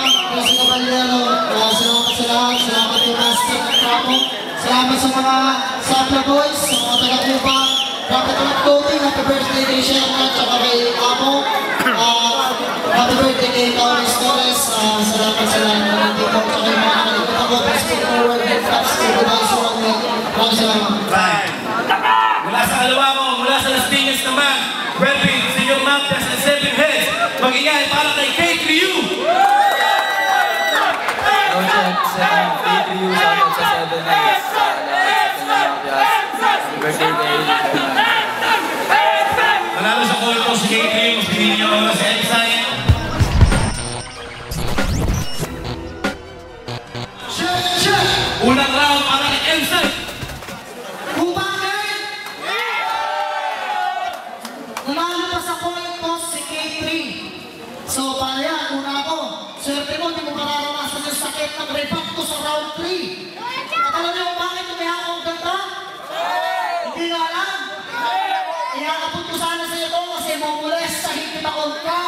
Kasi Caballero, salamat sa lahat, salamat kay Master at Capo, salamat sa mga Sapla Boys, sa mga taga-Cuba, Rapid Rock Clothing, happy birthday kay Sherman, tsaka kay Capo, happy birthday kay Torres Torres, salamat sa lahat ng nandito, tsaka yung mga nakalimutan ko, Facebook Forward, Netflix, Supervisor, maraming salamat. Mula sa alawa mo, mula sa Las Piñas naman, Relvin, Senior Martes, and Seven Heads, mag-ingay para kay K3U! K3U, shoutout sa 7 Heads, Manalo sa call ko si K3U, mas pinili niyo ako sa Elsay. Unang round para kay Elsay. Nanalo pa sa coin toss si K3. So, para yan, una ako. Swerte mo, hindi mo mararanasan yung sakit ng rebound ko sa round 3. At alam niyo kung bakit umiyak akong ganda? Hindi nga alam. Iakapot ko sana sa iyo kasi mamules sa higit akong ka.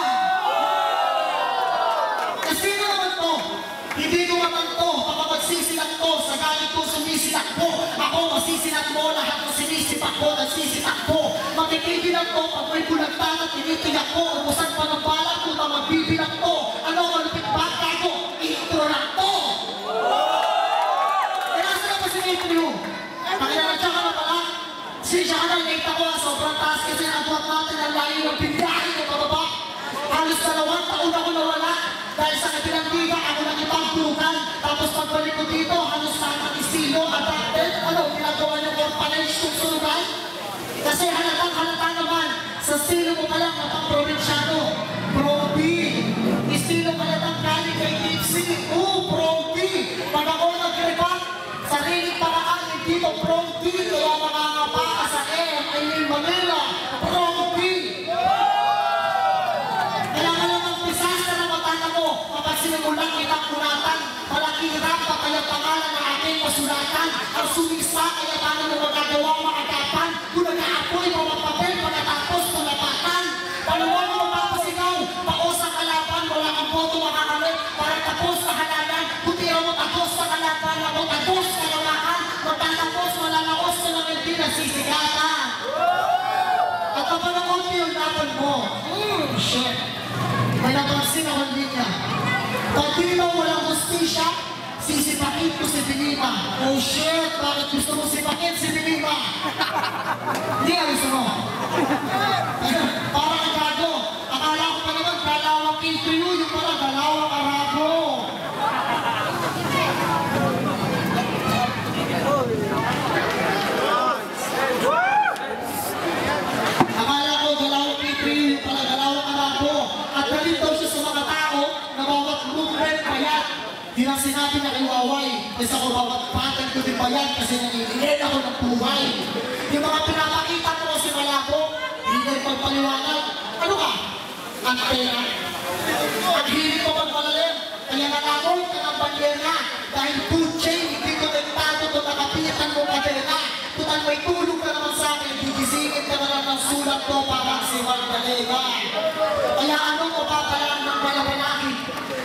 Kasi naman to, hindi dumatan to, magsisilat ko, sa galit ko sumisilat ko. Ako masisilat mo, lahat ng sinisipak ko, nagsisitak ko. Magkikibilang ko, pag may bulagtan at tinitiyak ko, umusan pa ng balak ko na magbibilang ko. Ano, malupit ba? Kago, intro lang to! E nasa na pa si K3U? Nakilalatsa ka na pala? Siya ka na, late ako, sobrang taas kasi nagbuhat natin ang layo ng pindahin ko pababa. Halos 2 taon ako nawala. Dahil sa kabilang-biga, ako nakipagtugan. Tapos pagbalik ko dito, halos sana isilo at acted. Ano, ginagawa niyo orphanage kung sunugan? Kasi halata naman, sa estilo mo palang napang-provinsyano. Brody, estilo palatang galing kay Dixie. Brody, pag ako nag-rebat, sariling paraan, hindi to Brody. Kaya makangapa ka sa M.I. Manila. Brody! Kailangan lang ang disaster na matanda mo kapag sinimulan kitang kuratan. Malaking hirap pa kaya pangalan ng aking masulatan. Ang sumisa kaya paano mo magagawa makagapan. Kung nag-aapoy mo magpapel pagkatapos tulapatan. Paluwan mo mapapasigaw, pao sa kalaban. Wala kang boto makakamit para tapos sa halalan. Kutira mo tapos sa kalaban, ako tapos sa lawakan. Magtatapos malalaos na lang hindi nasisigatan. At kapag nakunti yung laban mo, shit. May napansin ako niya. Pag di mo walang hustisya, sisipakin ko si Dilima. Oh shit, bakit gusto mo sipakin si Dilima? Hindi nga gusto mo. Parang gago. Akala ko pa naman, dalawang K3U, yung pala dalawang Arabo. Akala ko dalawang K3U, yung pala dalawang Arabo. At galing daw siya sa mga tao na bawat movement payat. Di lang sinabi na kay Waway, kasi ako bawat pattern ko din payat kasi nanginginig ako ng buhay. Yung mga pinapakita ko si Malabo, hindi na pagpaliwanag. Ano ka? Ang pera. Ang hilig ko pagpalalim, kaya nakakoy ka ng bandera. Dahil food chain, hindi ko nagtago kung nakapitan mo kadena. Kung may tulog ka naman sa akin, gigisingin ka na lang ng sulat ko parang si Magdalena. Kaya anong mapapalaan ng malabalaki?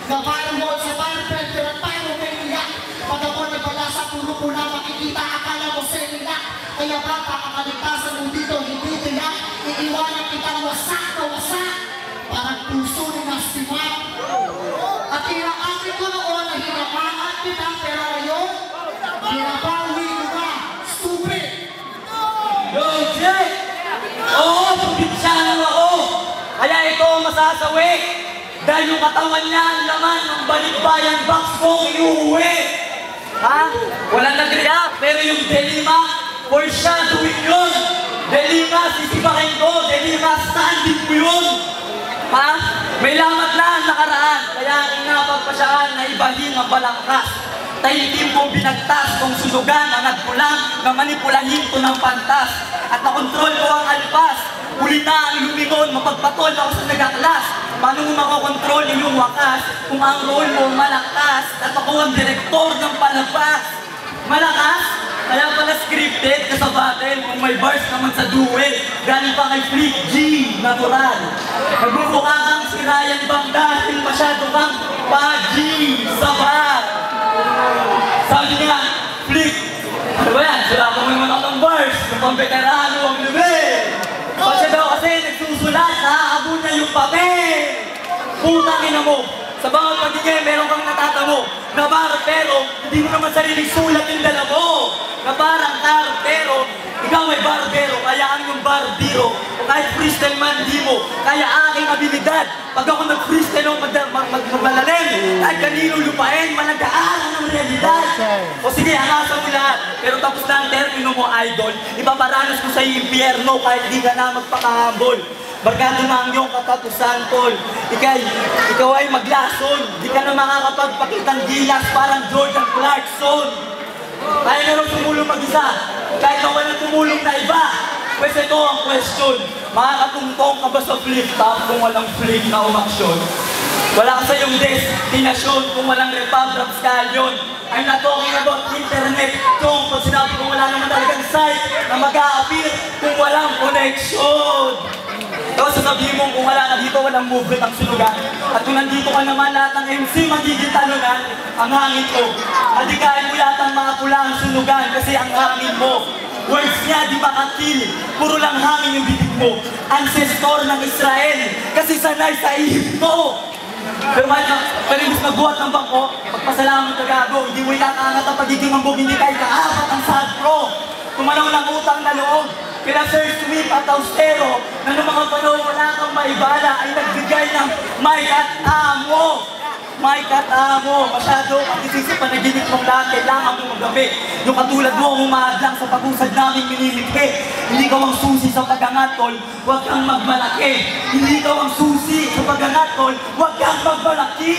Na parang mo sa firebrand, pero tayo may iyak. Pag ako nagbalasa, puro ko na makikita, akala mo selila. Kaya bata, kakaligtasan mo dito, hindi tiyak. Iiwanan kitang wasak na wasak. Parang puso ni Nastimat. At hinakasin ko noon na hinamaan kita, pero ngayon, hinabawi ko na. Stupid! Yo, Jay! Oo, probinsyahan ako! Kaya ito ang masasawi! Dahil yung katawan niya ang laman ng balikbayan box ko iuwi! Ha? Walang nag-react, pero yung Delima, for shadowing yun! Delima, sisipakin ko! Delima, standing mo yun! Ha? May lamat na ang nakaraan, kaya inapagpasyaan na ibahin ang balangkas. Tahitim kong binagtas kung susugan ang nagpulang na manipulahin ko ng pantas. At nakontrol ko ang alpas. Huli na ang lumingon, mapagpatol ako sa nagaklas. Paano mo makokontrol yung wakas kung ang role mo malakas at ako ang direktor ng palabas? Malakas? Kaya pala scripted ka sa battle kung may bars naman sa duel. Galing pa kay Flick G, natural. Nagbubuka kang si Ryan Bang dahil masyado kang pagi. sa bar. Sabi niya, Flip, ano ba yan? Sila ko may mga ng bars, ng pambeterano ang level. Kasi daw kasi nagsusulat, naaabon niya yung papel. Putang ina mo. Sa bawat pagiging meron kang natatamo na bar pero hindi mo naman sariling sulat yung dala mo. Na parang pero ikaw ay barbero, kaya ang yung barbero. O kahit freestyle man, di mo. Kaya aking abilidad. Pag ako nag-freestyle o magmalalim, kahit kanino lupain, malagaaran ng realidad. O sige, hangasan mo lahat. Pero tapos na ang termino mo, idol. Ipaparanas ko sa impyerno kahit di ka na magpakahambol. Barkado na ang iyong katapusan, Tol. Ikaw ay maglason. Di ka na makakapagpakitang gilas parang Jordan Clarkson. Kaya na rin tumulong mag-isa. Kahit na walang tumulong na iba. Pues ito ang question. Makakatungtong ka ba sa flip-top kung walang flip na umaksyon? Wala ka sa iyong destinasyon kung walang repub-rap scallion. I'm not talking about internet. Kung pag sinabi kung wala naman talagang site na mag-a-appear kung walang connection. Tapos sasabihin mo kung wala ka dito, walang movement ang sunugan. At kung nandito ka naman lahat ng MC, magiging talunan ang hangin ko. Adikain mo lahat ang mga pula ang sunugan kasi ang hangin mo. Words niya di makakill, puro lang hangin yung bibig mo. Ancestor ng Israel, kasi sanay sa ihip mo. Pero imbis magbuhat ng bangko, pagpasalamat ka gago, hindi mo itakangat ang pagiging ambog, hindi ka ikaapat ang sad pro. Tumanaw ng utang na loob. Pina-search sweep at austero na noong mga panahon wala kang maibala ay nagbigay ng mic at amo. Mic at amo. Masyado ang isisip panaginip mong lahat. Kailangan mo magabi. Yung katulad mo umaadlang sa pag-usad namin minimikhe. Hindi ka ang susi sa pag-angat, tol. Huwag kang magmalaki. Hindi ka ang susi sa pag-angat, tol. Huwag kang magmalaki.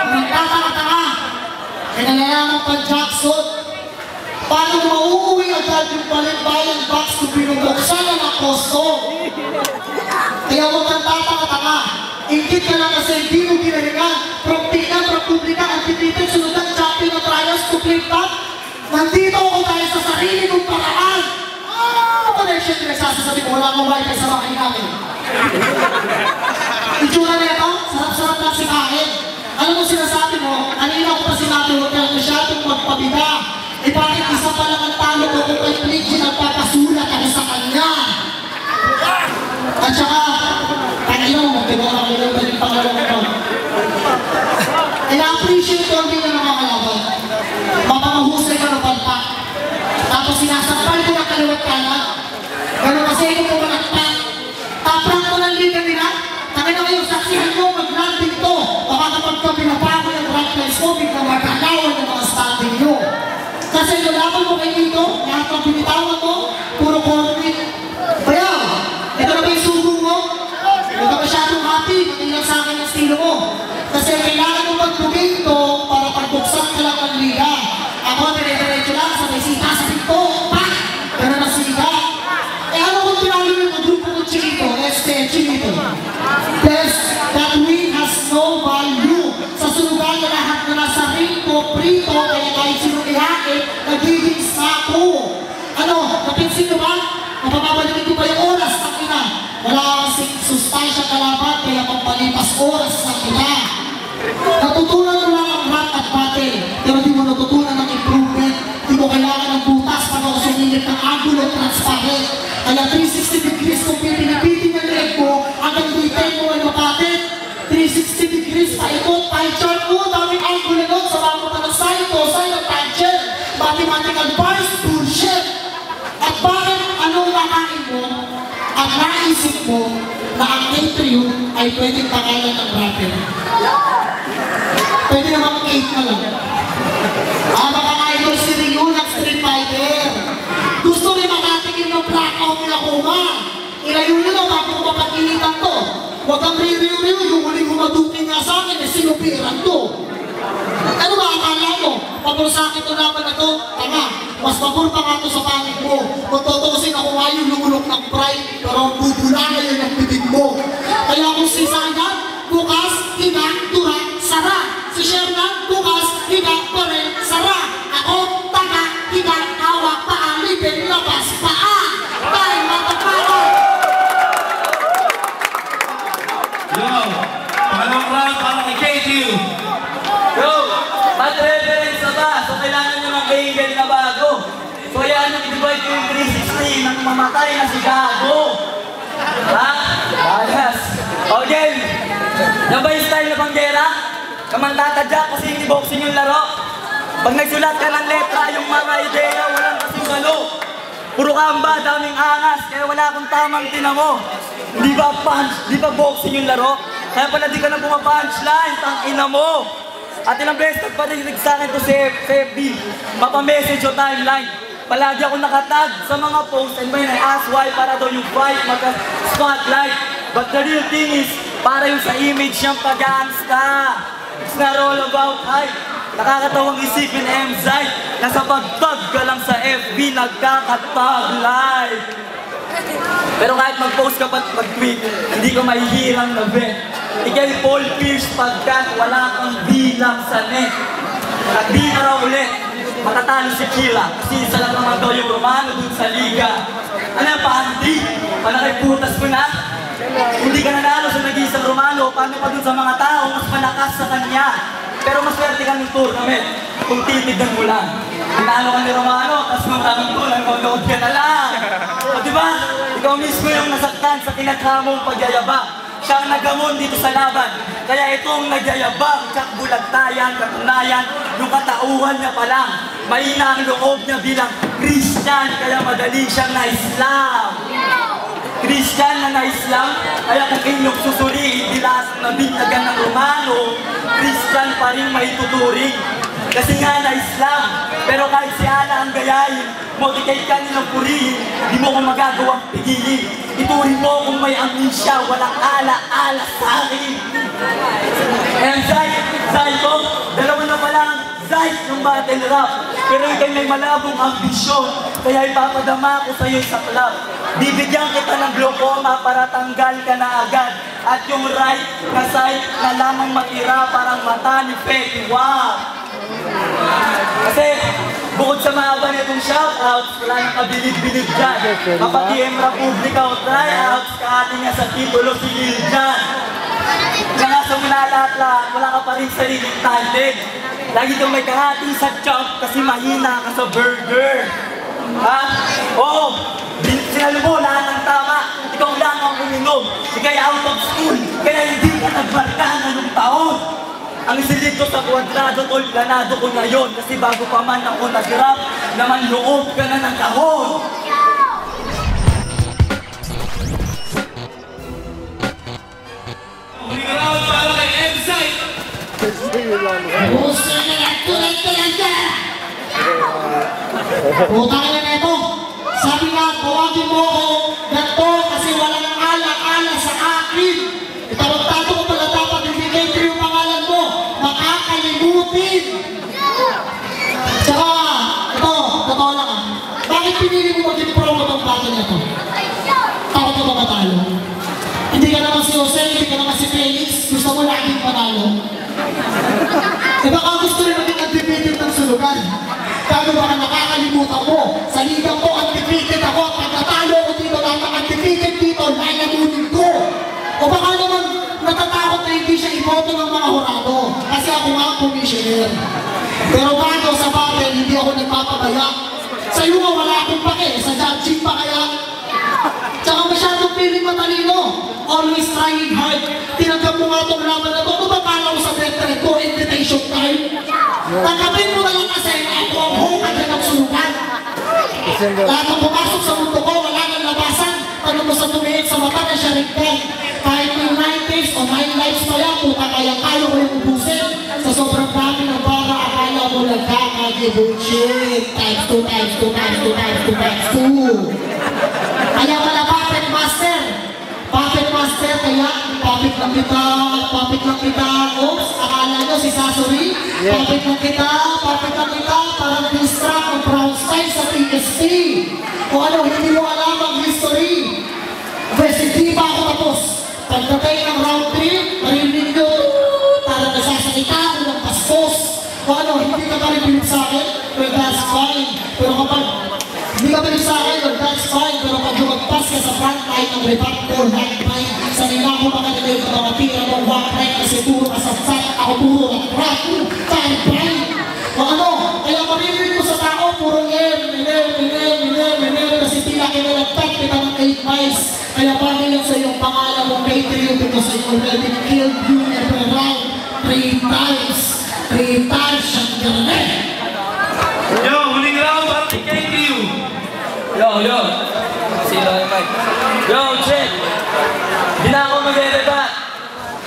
Nagtataka-taka. Kinalayaman pa Jackson. Paano mauuwi agad yung balikbayan box kung binubuksan na ng kosto? Kaya huwag kang tataka-taka. Ingkit ka lang kasi hindi mo ginalingan. Propina, propублika, antipipin, sunugan, champion na trials, to flip-top. Nandito ako dahil sa sarili kong paraan. Connection pinagsasasabi ko, wala akong wifi sa bahay namin. Itsura na ito, sarap-sarap lang si Kain. Alam mo sinasabi mo, kanina ko pa sinabi, huwag ka masyadong magpabida. Eh bakit isa pa lang ang talo ko kung kay Plingy nagpapasulat ako sa kanya? At saka, kanina mo, magkagawa ko lang ba yung pangalawang ito? Na-appreciate ko ang hindi na nakakalaban. Mapamahusay ka ng palpak. Tapos sinasakpan ko ng kaliwat kanan. Ganun kasi ko pumalakpak. Taprak ko ng liga nila. Kami na ngayong saksihan mo, mag-landing to. Baka kapag ka pinapago yung rank place mo, bigla magkalawan ng mga standing nyo. Kasi lalaban mo kayo dito, lahat ng binitawan mo, puro corporate. Kaya, ito na ba yung sugo mo? Huwag ka masyadong happy, matilang sa akin ang estilo mo. Kasi kailangan mo magbugin to para pagbuksan ka lang ng liga. Ako, dire-diretso lang, sabay-sita sa pinto, pak! Ganun ang siga. Eh ano kung tinalo yung grupo ko Chinito, Chinito? Yes, that win has no value. Sa sunugan na lahat na nasa rinto, prito, kaya kahit sino ihake, nagiging sako. Ano, napinsin nyo ba? Napapabalikin ko ba yung oras ng ina? Wala kasing sustansya kalaban, kaya pampalipas oras sa ina. Natutunan mo lang ang rap at battle, pero di mo natutunan ng improvement. Di mo kailangan ng butas para ako sumingit ng angulo transparent. Kaya 360 degrees kung pipinipitin ng leg mo, hanggang duitin mo ay mapatid. 360 degrees paikot, pie chart mo, daming angulo nun, sa bago pa ng side to, side of tangent. Mathematical bars, bullshit. At bakit anong nakain mo at naisip mo na ang Atrium ay pwedeng pangalan ng rapper? Pwede namang 8 na lang. Mga-idol si Ryu ng Street Fighter. Gusto rin makatikin ng blackout nila kuma. Ilayo nyo na bago ko mapaginitan to. Huwag kang Ryu, yung huling humadukin nga sa akin, sinupiran to. Ano ba akala mo? Pabor sa akin ito naman na to? Tama, mas pabor pa nga ito sa pangit mo. Kung tutusin ako nga yung lumulok ng pride, pero ang bubula ngayon ang bibig mo. Kaya kung si Sana, bukas, higa, tura, sara. Si Sherman, bukas, higa, pare, sara. Ako, taga, mamatay na si Gago. Ha? Ayos. Okay. Yan ba yung style na banggera? Kamantatadya kasi hindi boxing yung laro. Pag nagsulat ka ng letra, yung mga ideya, walang kasing ano. Puro kamba, daming angas, kaya wala akong tamang tinamo. Di ba punch, di ba boxing yung laro? Kaya pala di ka na pumapunchline, tangina mo. At ilang beses nagparinig sa akin to si FB, mapamessage o timeline. Palagi ako nakatag sa mga posts and when I ask why, para daw yung fight magka-spotlight. But the real thing is, para yung sa image niyang pag-gangsta. It's not all about hype. Nakakatawang isipin MZY, nasa pagtag ka lang sa FB, nagkakatag live. Pero kahit mag-post ka pa at mag-tweet, hindi ko mahihirang na bet. Ikay Paul Pierce pagkat wala kang bilang sa net. At di na raw ulit, matatalo si Kila, kasi isa lang naman daw yung Romano dun sa liga. Ano pa, Andy? Panakiputas ko na? Hindi ka nanalo sa nag-iisang Romano, paano pa dun sa mga tao, mas malakas sa kanya. Pero maswerte ka ng tournament kung titignan mo lang. Hinalo ka ni Romano, tapos maraming tulang, manood ka na lang. O diba? Ikaw mismo yung nasaktan sa kinaghamong pagyayabang. Siya ang nagamon dito sa laban. Kaya itong nagyayabang, tsak bulagtayan, katunayan, yung katauhan niya pa lang. Mahina ang loob niya bilang Christian, kaya madali siyang na-Islam. Christian na na-Islam, kaya kung inyong susuriin, dilasang na bintagan ng Romano, Christian pa rin may tuturing. Kasi nga na-Islam, pero kahit si Ala ang gayahin, motivate ka nilang purihin, di mo ko magagawang pigilin. Ituring mo kung may amnesia, walang ala-ala sa akin. And Zay ko, dalawa na pa lang, Zay ng battle rap. Pero ikay may malabong ambisyon, kaya ipapadama ko sa'yo sa club. Bibigyan kita ng glaucoma para tanggal ka na agad. At yung right na side na lamang matira parang mata ni Petty. Wow! Kasi bukod sa mahaba nitong shoutouts, wala nang kabilib-bilib dyan. Kapag-PM Republica o tryouts, kahati niya sa titulo si Lil Jan. Kaya sa mula lahat-lahat, wala ka pa rin sariling talent. Lagi kang may kahati sa chop kasi mahina ka sa burger. Ha? Oo, sinalo mo lahat ng tama. Ikaw lang ang uminom. Ikay out of school, kaya hindi ka nagbarkana ng taon. Ang isilid ko sa kwadrado, tol, planado ko na yun. Kasi bago pa man ako nag-rap, naman loob ka na ng kahon. Huling round para kay MZY. Puso na yan, tulad-tulad ka! Puta ka na ito. Sabi nga, tawagin mo ako ganito kasi walang ala-ala sa akin. Itawag-tato ko pala dapat ibigay ko yung pangalan mo. Makakalimutin. Tsaka, ito, totoo lang ah. Bakit pinili mo maging promo ng battle na ito? Takot ka ba matalo? Hindi ka naman si Jose, hindi ka naman si Felix. Gusto mo laging panalo. Eh baka gusto rin maging undefeated ng sulugan. Kaya baka nakakalimutan mo. Sa ligang ko, undefeated ako. Pag natalo ko dito, dapat undefeated dito, lalamunin ko. O baka naman natatakot na hindi siya iboto ng mga hurado. Kasi ako nga ang commissioner. Pero bago sa battle, hindi ako nagpapabaya. Sa iyo nga wala akong pake. Sa judging pa kaya. Tsaka masyadong feeling matalino. Always trying hard. Tinanggap mo nga itong laban na ito. Ano ba kala ko sa veteran ko? Invitation time? Tanggapin mo na lang kasi ako ang hukad na ng sulukan. Lahat ng pumasok sa mundo ko, wala nang labasan. Tanong mo sa tumihit sa mata na siya rin. Kahit yung 9 days o 9 lives pa yan, puta kaya ko yung ubusin. Sa sobrang dami ng bara, akala mo nagkakagi-bullshit. Times 2, times 2, times 2, times 2, times 2. Kaya pala Puppet Master. Puppet Master, kaya puppet lang kita. Oops, akala nyo si Sasori? Puppet lang kita, para nag-distract ng brown style sa TST. Kung ano, hindi mo alam ang history. Pwes, hindi pa ako tapos. Pagdatay ng round 3, marinig nyo, para nasasakita ako ng paskos. Kung ano, hindi ka pa rin bilip sa akin, well, that's fine. Pero kapag hindi ka bilip sa akin, well, that's fine. Pero pag lumagpas ka sa front line ng rebattor, handbind, sanila ko baka nila yung mga tira ng walk right kasi puro kasasat, ako puro ng crack, handbind. Kung ano, kaya marinig ko sa tao, puro kasi tila na kinalagpat kita ng 8 miles. Kaya bagay lang sa iyong pangalan mo K3 because I already killed you every round 3 times. 3 times siyang gano'n. Yo, huling round para kay K3. Yo. Sino yung mic? Yo, check! Di na ako mag-ereba.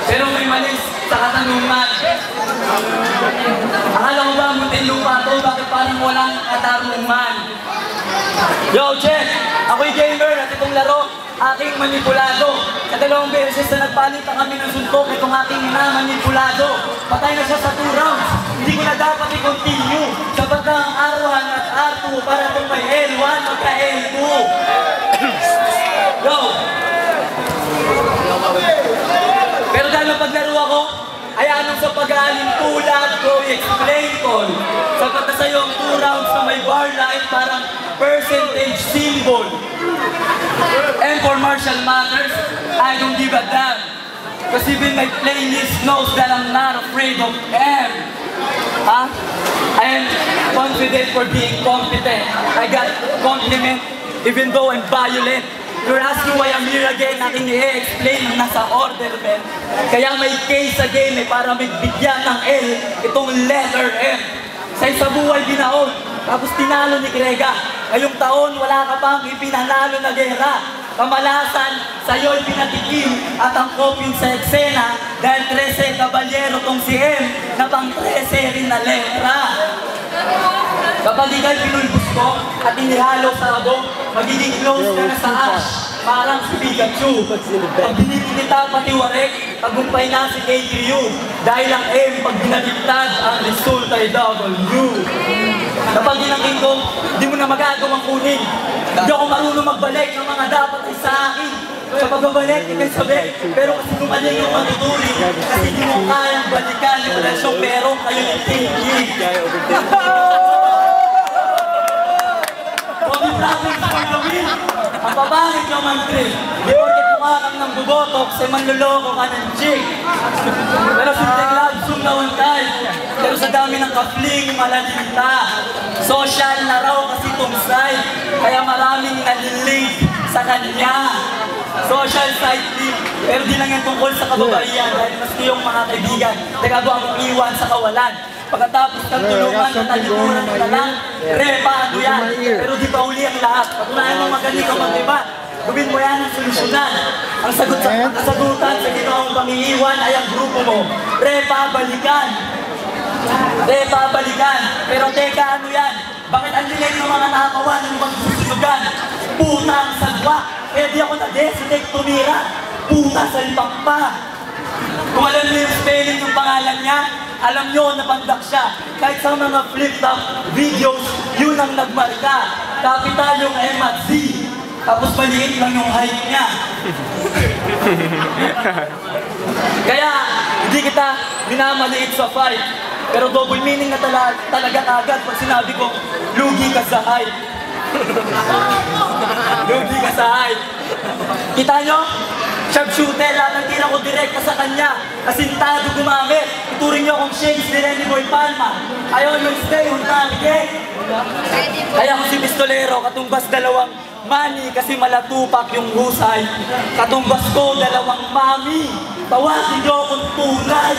Pero may malis sa katanungan. Akala ko ba muntin lupa to? Bakit parang walang katarungan? Yo, check! Ako'y gamer at itong laro, aking manipulado. Sa 2 beses na nagpalitan kami ng suntok, itong aking manipulado. Patay na siya sa 2 rounds. Hindi ko na dapat i-continue. Sapat na ang R1 at R2 para itong may L1 magka L2. Yo! Pero dahil paglaro ako, ay anong sa pag-aaling tulad ko i-explain ko. Sapat na sa'yo ang 2 rounds na may bar line parang percentage symbol. And for martial matters, I don't give a damn. Because even my playlist knows that I'm not afraid of M. Huh? I am confident for being competent. I got compliment even though I'm violent. You're asking why I'm here again, aking i-explain ng nasa order, man. Kaya may case sa game, para may bigyan ng L, itong letter M. Sa isa buhay binaon, tapos tinalo ni Grega. Ngayong taon, wala ka pang ipinanalo na gera. Kamalasan, sa'yo'y pinatikim at ang kopin sa eksena dahil 13 kabalyero tong si M na pang 13 rin na letra. Kapag ika'y pinulbos ko at inihalo sa abong, magiging close ka na sa Ash, parang si Pikachu. Pag binibigita pati warek, tagumpay na si KQ. Dahil ang M, pag binaliktad, ang resulta ay W. Kapag inangkin ko, hindi mo na magagawang kunin. Hindi ako marunong magbalik ng mga dapat ay sa akin. Sa pagbabalik, ikay sabi, pero kasi gumaling yung matutuloy. Kasi di mo kayang balikan yung relasyong meron kayo ng thinking. Bobby Brothers for the win! Ang pabangit yung mantre. Di porket mukha kang nang bubotok, say manluloko ka ng chick. Pero simpleng love, sumnawan tayo. Pero sa dami ng kapling, malalinta. Social na raw kasi itong side, kaya maraming nalilig sa kanya. Social cycling, pero di lang yan tungkol sa kababaihan dahil maski yung mga kaibigan, nagagawa mong iwan sa kawalan. Pagkatapos ng tulungan at talikuran mo na lang, repa ano yan, pero di pa uli ang lahat. Patunayan mo magaling ka mag-iba, gawin mo yan ang solusyonan. Ang kasagutan sa ginawang pang-iiwan ay ang grupo mo, repa balikan. Repa balikan, pero teka ano yan, bakit ang lilig ng mga nakakawa ng ibang susunugan? Puta ang salwa, eh di ako na-designate tumira, puta salpak pa. Kung alam niyo yung spelling ng pangalan niya, alam niyo na pandak siya. Kahit sa mga flip-top videos, yun ang nagmarka. Capital yung M at Z, tapos maliit lang yung height niya. Kaya, hindi kita minamaliit sa fight. Pero double meaning na talaga agad pag sinabi ko, lugi ka sa height. Lugi ka sa height. Kita nyo? Sharpshooter, lahat ng tira ko direkta sa kanya. Asintado gumamit. Ituring nyo akong shakes ni Lenny Boy Palma. I always stay on target. Kaya kung si Pistolero, katumbas 2 money kasi malatupak yung husay. Katumbas ko 2 mami. Tawagin nyo akong tunay.